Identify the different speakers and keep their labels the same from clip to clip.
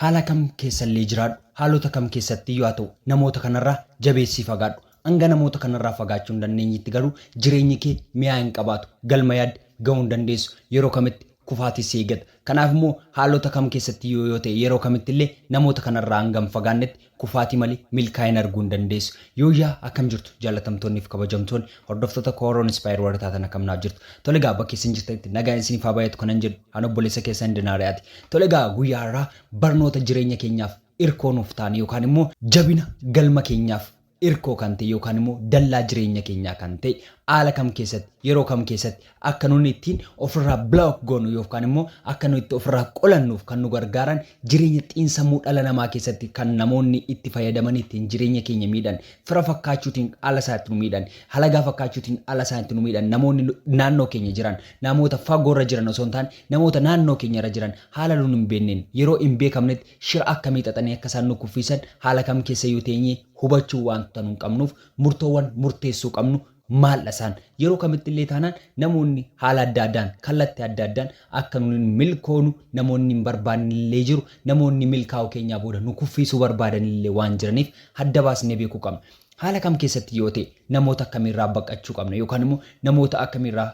Speaker 1: Haala kam keessallee jiraadhu, haalota kam keessatti yoo ta'u, namoota kanarraa jabeessii fagaadhu. Hanga namoota kanarraa fagaachuu hin dandeenyetti garuu jireenyi kee mi'aa hin qabaatu. Galma yaadde gahuu hin dandeessu. Yeroo kamitti kufaatii si eeggata. Kanaaf immoo haalota kam keessatti yoo ta'e yeroo kamitti illee namoota kanarraa hanga hin fagaannetti kufaatii malee milkaa'ina arguu hin dandeessu. Yoo akkam jirtu jaalatamtoonni fi kabajamtoonni hordoftoota Kooroon Inspire warra taatan akkamnaaf jirtu. Tole egaa bakka isin jirtanitti nagaan isiniif haa baay'atu kanan jedhu ani obboleessa keessan Dinaariyaati. Tole egaa guyyaa har'aa barnoota jireenya keenyaaf irkoo nuuf ta'an yookaan immoo jabina galma keenyaaf irkoo kan ta'e yookaan immoo dallaa jireenya keenyaa kan ta'e haala kam keessatti yeroo kam keessatti akka nuti ittiin ofirraa block goonu yookaan immoo akka nuti itti ofirraa qolannuuf kan nu gargaaran jireenya xiinsammuu dhala namaa keessatti kan namoonni itti fayyadaman ittiin jireenya keenya miidhan fira fakkaachuutiin haala isaatti nu miidhan halagaa fakkaachuutiin haala isaatti nu miidhan namoonni naannoo keenya jiran namoota fagoorra jiran osoo hin taane namoota naannoo keenyarra jiran haala nuun hin beekneen yeroo hin beekamnetti shira akka miixaxanii akka isaan nu kuffisan haala kam keessa yoo teenyee hubachuu waanta nu qabnuuf murtoowwan murteessuu qabnu maal isaan yeroo kamitti illee taanaan namoonni haala adda addaan kallattii adda addaan akka nuun milkoonu namoonni hin barbaanne illee jiru namoonni milkaa'uu keenyaa booda nu kuffisuu barbaadan illee waan jiraniif adda baasnee beekuu qabna. Haala kam keessatti yoo ta'e namoota akkamiirraa baqachuu qabna yookaan immoo namoota akkamiirraa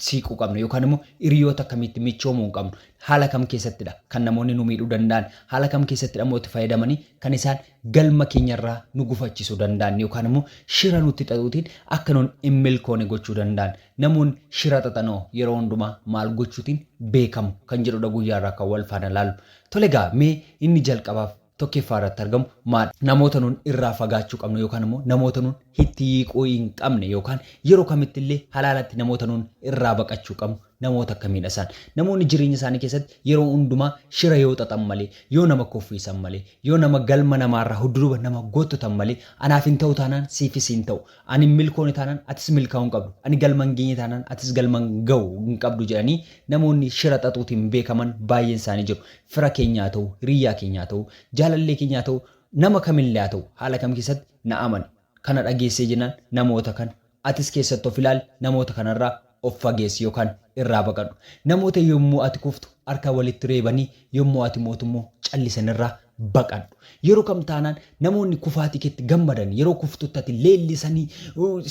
Speaker 1: siquu qabna yookaan immoo hiriyoota akkamitti michoomuu qabnu haala kam keessattidha kan namoonni nu miidhuu danda'an haala kam keessatti namoota fayyadamanii kan isaan galma keenyarraa nu gufachiisuu danda'an yookaan immoo shira nutti xaxuutiin akka nuun hin milkoone gochuu danda'an namoonni shira xaxanoo yeroo hundumaa maal gochuutiin beekamu kan jedhudha guyyaarraa kan wal faana laallu. Tole egaa mee inni jalqabaaf tokkoffaa irratti argamu maal namoota nuun irraa fagaachuu qabnu yookaan immoo namoota nuun itti hiiquu hin qabne yookaan yeroo kamitti illee halaalatti namoota nuun irraa baqachuu qabnu namoota akkamiidha isaan namoonni jireenya isaanii keessatti yeroo hundumaa shira yoo xaxan malee yoo nama kuffisan malee yoo nama galma namaarraa hudduuba nama goototan malee anaaf hin ta'u taanaan siifis hin ta'u ani milkoone taanaan atis milkaa'uu hin qabdu ani galma hin geenye taanaan atis galma hin ga'u hin qabdu jedhanii namoonni shira xaxuutiin beekaman baay'een isaanii jiru fira keenyaa ta'u hiriyyaa keenyaa ta'u jaalallee keenyaa ta'u nama kamillee haa ta'u haala kam keessatti na amani kana dhageessee jennaan namoota kan atis keessatti of ilaali namoota kanarraa of fageessi yookaan irraa baqadhu namoota yommuu ati kuftu harka walitti reebanii yommuu ati mootummoo callisanirraa baqadhu yeroo kam taanaan namoonni kufaatii keetti gammadan yeroo kuftutti ati leellisanii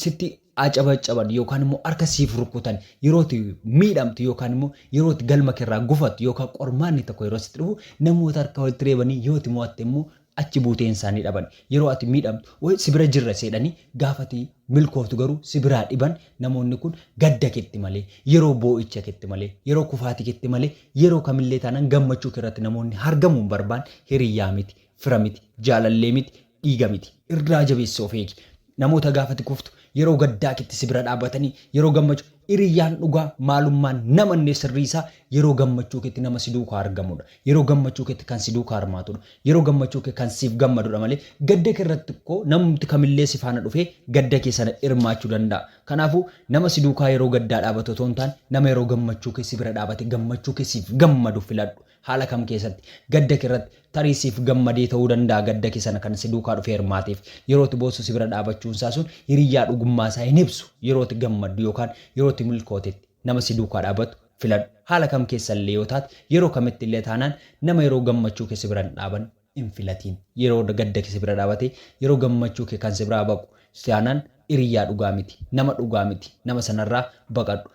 Speaker 1: sitti acabacaban yookaan immoo harka siif rukutan yerootti miidhamtu yookaan immoo yerootti galma keerraa gufattu yookaan qormaanni tokko yeroo sitti dhufu namoota harka walitti reebanii yooti mo'atte immoo achi buuteen isaanii dhaban yeroo ati miidhamtu way sibira jirra seedhanii gaafati milkooftu garuu sibiraa dhiban namoonni kun gadda keetti malee yeroo boo'icha keetti malee yeroo kufaatii keetti malee yeroo kamillee taanaan gammachuu keerratti namoonni argamuu hin barbaanne hiriyyaa miti fira miti jaalallee miti dhiiga miti irraa jabeessee of eegi namoota gaafati kuftu yeroo gaddaa keetti sibira dhaabatanii yeroo gammachuu hiriyyaan dhugaa maalummaan namanne sirrii isaa yeroo gammachuu keetti nama si duukaa argamudha yeroo gammachuu keetti kan si duukaa armaatudha yeroo gammachuu kee kan siif gammadudha malee gadda kee irratti ko namni kamillee si faana dhufee gadda kee sana hirmaachuu danda'a kanaafuu nama si duukaa yeroo gaddaa dhaabatu otoo hin taane nama yeroo gammachuu kee si bira dhaabate gammachuu kee siif gammadu filadhu haala kam keessatti gadda kee irratti tarii siif gammadee ta'uu danda'a gadda kee sana kan si duukaa dhufee hirmaateef yerootti boossu si bira dhaabachuun isaa sun hiriyyaa dhugummaa isaa hin ibsu yerootti gammaddu yookaan yerootti milkootetti nama si duukaa dhaabatu filadhu haala kam keessallee yoo taate yeroo kamitti illee taanaan nama yeroo gammachuu kee si bira dhaaban hin filatiin yeroo gadda kee si bira dhaabate yeroo gammachuu kee kan si bira baqu taanaan hiriyyaa dhugaa miti nama sanarraa baqadhu.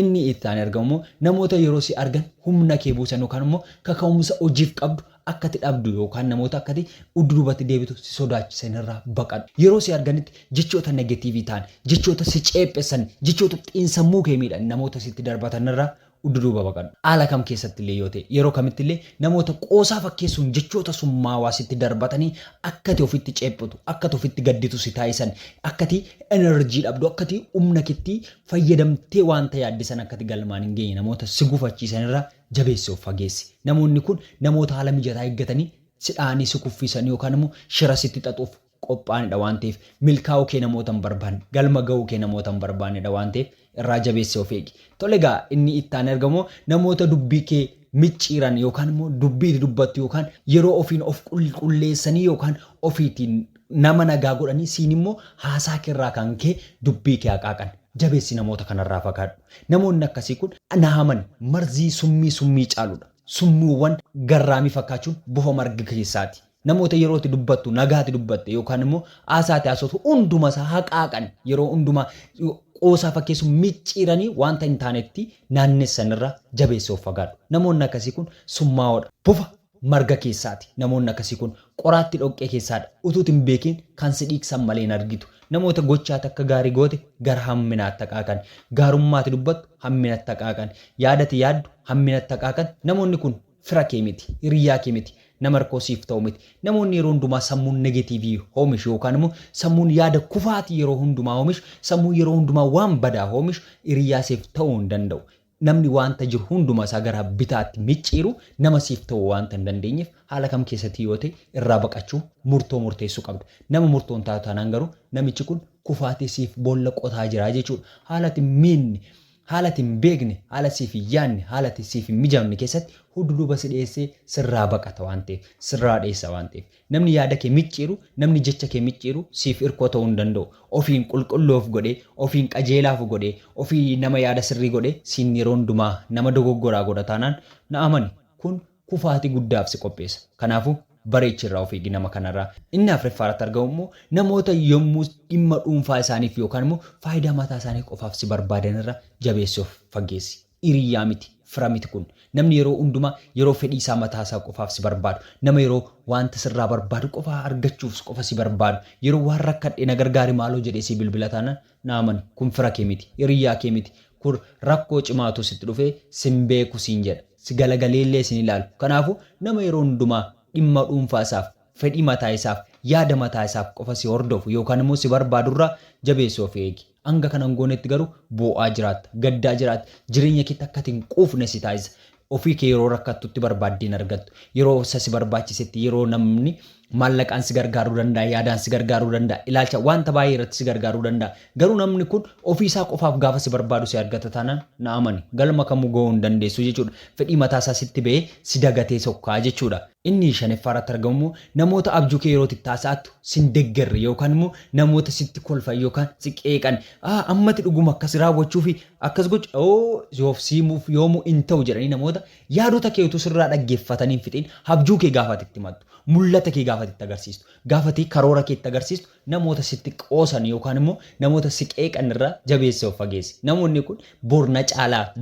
Speaker 1: Inni itti argamu namoota yeroo si argan humna kee buusan yookaan immoo kaka'umsa hojiif qabdu akkati dhabdu yookaan namoota akkati udduubatti deebitu si sodaachisan irraa baqadhu. Yeroo si arganitti jechoota negatiivii ta'an jechoota si ceephesan jechoota xiinsammuu kee miidhan namoota sitti darbatan irraa udduuba baqadhu. Haala kam keessatti illee yoo ta'e yeroo kamitti illee namoota qoosaa fakkeessuun jechoota summaawaa sitti darbatanii akkati ofitti ceephitu akkati ofitti gadditu si taasisan akkati enerjii dhabdu akkati humna keetti fayyadamtee wanta yaaddisan akkati galmaan hin geenye namoota si gufachiisan irraa jabeessee of fageessi. Namoonni kun namoota haala mijataa eeggatanii si dhaanii si kuffisan yookaan immoo shira sitti xaxuuf qophaa'anidha waan ta'eef milkaa'uu kee namoota hin barbaanne galma ga'uu kee namoota hin barbaannedha waan ta'eef irraa jabeessee of eegi. Tole egaa inni itti argamu namoota dubbii kee micciiran yookaan immoo dubbii dubbattu yookaan yeroo ofiin of qulqulleessanii yookaan ofiitiin nama nagaa godhanii siin immoo haasaa keerraa kan kee dubbii kee haqaaqan. Jabeessi namoota kanarraa fagaadhu. Namoonni akkasii kun naaman marzii summii caaludha. summuuwwan garraamii fakkaachuun bufa marga keessaati. Namoota yerootti dubbattu nagaatti dubbatte yookaan immoo haasaatti haasotu hunduma isaa haqaaqan yeroo hundumaa qoosaa fakkeessu micciiranii wanta hin taanetti naannessanirra jabeessuuf fagaadhu. Namoonni akkasii kun summaa'oodha. Bufa marga keessaati. Namoonni akkasii kun qoraatti dhoqqee keessaadha. Utuutti hin beekin kan si dhiigsan malee hin argitu. Namoota gochaatti akka gaarii goote gara hamminaatti haqaaqan. Gaarummaatti dubbattu hamminatti haqaaqan. Yaadatti yaaddu hamminatti haqaaqan. Namoonni kun fira kee miti, hiriyaa kee miti. Nama harkoosiif ta'u miti. Namoonni yeroo hundumaa sammuun negatiivii oomishu yookaan immoo sammuun yaada kufaatii yeroo hundumaa oomishu, sammuun yeroo hundumaa waan badaa oomishu hiriyaasiif ta'uu hin danda'u. Namni wanta jiru hundumaa isaa gara bitaatti micciiru nama siif ta'uu wanta hin dandeenyeef haala kam keessatti yoo ta'e irraa baqachuu murtoo murteessuu qabda. Nama murtoon taatu taanaan garuu namichi kun kufaatii siif boolla qotaa jira jechuudha. Haalati miinni haalati hin beekne, haala siif hin yaadne, haalati siif hin mijamne keessatti hududuuba si dhiyeessee sirraa baqata waan ta'eef, sirraa dhiyeessa waan ta'eef. Namni yaada kee micciiru, namni jecha kee micciiru siif hirkoo ta'uu hin danda'u. Ofiin qulqulloof godhee, ofiin qajeelaaf godhee, ofii nama yaada sirrii godhee siin yeroo hundumaa nama dogoggoraa godha taanaan na amani kun kufaatii guddaaf si qopheessa. Kanaafuu bareechirraa of eegi nama kanarraa. Inni afuraffaarratti argamu immoo namoota yommuu dhimma dhuunfaa isaaniif yookaan immoo faayidaa mataa isaanii qofaaf si barbaadanirra jabeessuuf fageessi. Hiriyaa miti, fira miti kun. Namni yeroo hundumaa yeroo fedhii isaa mataa isaa qofaaf si barbaadu. Nama yeroo wanta sirraa barbaadu qofaa argachuuf qofa si barbaadu. Yeroo waan rakkadhee na gargaari maaloo jedhee si bilbila taanaan na amani kun fira kee miti, hiriyaa kee miti. Kun rakkoo cimaatu sitti dhufee sin beeku siin jedha. Si galagaleellee sin ilaalu. Kanaafuu nama yeroo hundumaa dhimma dhuunfaa isaaf, fedhii mataa isaaf, yaada mataa isaaf qofa si hordofu yookaan immoo si barbaadurraa jabeessuu of eegi. Hanga kanan goonetti garuu boo'aa jiraatta, gaddaa jiraatta, jireenya keetti akka hin quufne si taasisa. Ofii kee yeroo rakkattutti barbaaddiin argattu. Yeroo si barbaachisetti yeroo namni maallaqaan si gargaaruu danda'a, yaadaan si gargaaruu danda'a, ilaalcha wanta baay'ee irratti si gargaaruu danda'a. Garuu namni kun ofii isaa qofaaf gaafa si barbaadu si argata taanaan na amani galma kamuu ga'uu hin dandeessu jechuudha. Fedhii mataa isaa sitti ba'ee si dagatee sokkaa jechuudha. Inni shanaffaarratti argamu namoota abjuu kee yeroo taasisaattu sin deeggarre yookaan immoo namoota sitti kolfan yookaan si qeeqan ammatti dhuguma akkas raawwachuu fi akkas gocha yoof siimuuf yoomuu hin ta'u jedhanii namoota yaadota kee utuu sirraa dhaggeeffatanii fixiin abjuu kee gaafatti itti mattu. Mul'ata kee gaafatti itti agarsiistu. Gaafatti karoora kee itti agarsiistu namoota sitti qoosan yookaan immoo namoota si qeeqan irraa jabeessee of fageessi. Namoonni kun borna caalaa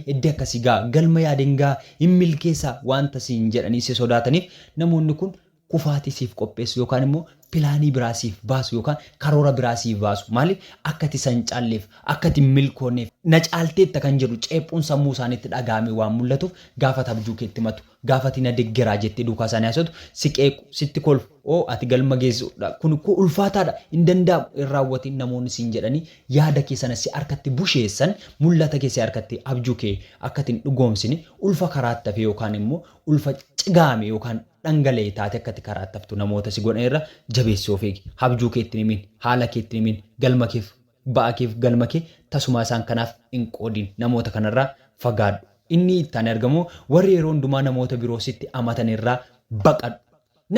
Speaker 1: heddii akkasii galma yaadeen hin milkeessaa wanta siin jedhanii si sodaataniif namoonni kun kufaatii siif qopheessu yookaan immoo pilaanii biraa siif baasu yookaan karoora biraa siif baasu. Maaliif akka ati san caalleef akka ati milkoonneef na caalteetta kan jedhu ceephuun sammuu isaaniitti dhagaame waan mul'atuuf gaafata abjuu keetti matu. Gaafati na deeggaraa jettee duukaa isaanii haasatu si qeequ sitti kolfu ati galma geessudha kun ulfaataadha hin danda'amu hin raawwatiin namoonni siin jedhanii yaada kee sana si harkatti busheessan mul'ata kee si harkatti abjuu kee akka ittiin dhugoomsine ulfa karaatti hafe yookaan immoo ulfa cigaame yookaan dhangala'ee taate akka itti karaatti haftu namoota si godhan irra jabeessii of eegi. Abjuu keetti himin, haala keetti himin, galma keef ba'a keef galma kee tasuma isaan kanaaf hin qoodin namoota kanarraa fagaadhu. Inni ittaan argamu warri yeroo hundumaa namoota biroo sitti amatan irraa baqadhu.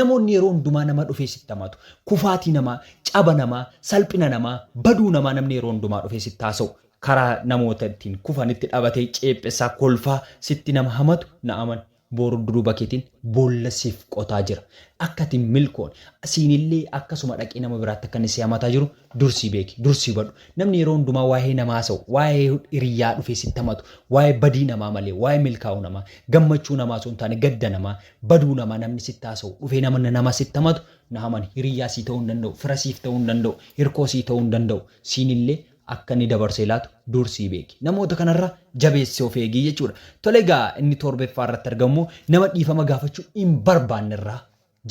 Speaker 1: Namoonni yeroo hundumaa nama dhufee sitti amatu. Kufaatii namaa, caba namaa, salphina namaa, baduu namaa namni yeroo hundumaa dhufee sitti haasa'u. Karaa namoota ittiin kufanitti dhabatee ceephesaa kolfaa sitti nama hamatu na amani. Boru duruba keetiin boolla siif qotaa jira. Akka ati milkoon siinillee akkasuma dhaqee nama biraatti akka inni si hamataa jiru dursii beeki, dursii badhu. Namni yeroo hundumaa waa'ee namaa haasa'u, waa'ee hiriyaa dhufee sitti hamatu, waa'ee badii namaa malee, waa'ee milkaa'uu namaa, gammachuu namaa osoo hin taane gadda namaa, baduu namaa namni sitti haasa'u, dhufee nama sitti hamatu na amani hiriyaa sii ta'uu hin danda'u, fira siif ta'uu hin danda'u, hirkoo sii ta'uu hin danda'u. Siinillee akka inni dabarsee laatu dursii beeki. Namoota kanarra jabeessee of eegi jechuudha. Tole egaa inni torbaffaarratti argamu nama dhiifama gaafachuu hin barbaanne irraa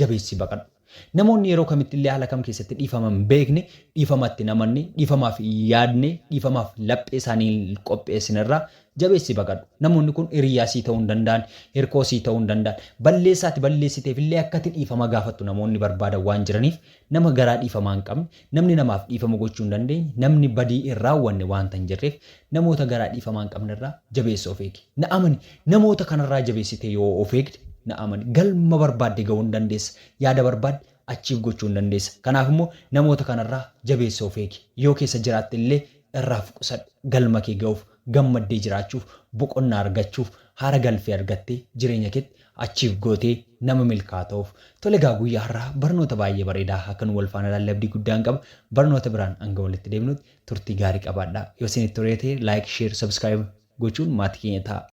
Speaker 1: jabeessi baqadhu. Namoonni yeroo kamittillee haala kam keessatti dhiifama hin beekne, dhiifamatti namanne, dhiifamaaf yaadne, dhiifamaaf laphee isaanii qopheessine irraa jabeessi baqadhu. Namoonni kun hiriyaa sii ta'uu hin danda'an, hirkoo sii ta'uu hin danda'an, balleessaati balleessiteef illee akkatti dhiifama gaafattu namoonni barbaadan waan jiraniif nama garaa dhiifamaa hin qabne, namni namaaf dhiifama gochuu hin dandeenye, namni badii hin raawwanne waan tan jirreef namoota garaa dhiifamaa hin qabne irraa jabeessi of eegi. Na amani namoota kanarraa jabeessite yoo of eegde na amani galma barbaadde ga'uu hin dandeessa, yaada barbaadde achiif gochuu hin dandeessa. Kanaaf immoo namoota kanarraa jabeessi of eegi. Yoo keessa jiraatte illee irraa fuqsadhu galma kee ga'uuf, gammaddee jiraachuuf, boqonnaa argachuuf, haara galfii argattee jireenya keetti achiif gootee nama milkaa ta'uuf. Tole egaa guyyaa har'aa barnoota baay'ee bareedaa akkan wal faana ilaallee abdii guddaan qaba. Barnoota biraan hanga walitti deemnutti turtii gaarii qabaadhaa. Yoo isinitti tolee ta'e laayik, sheer, sabskiraayib gochuun maatii keenya ta'a.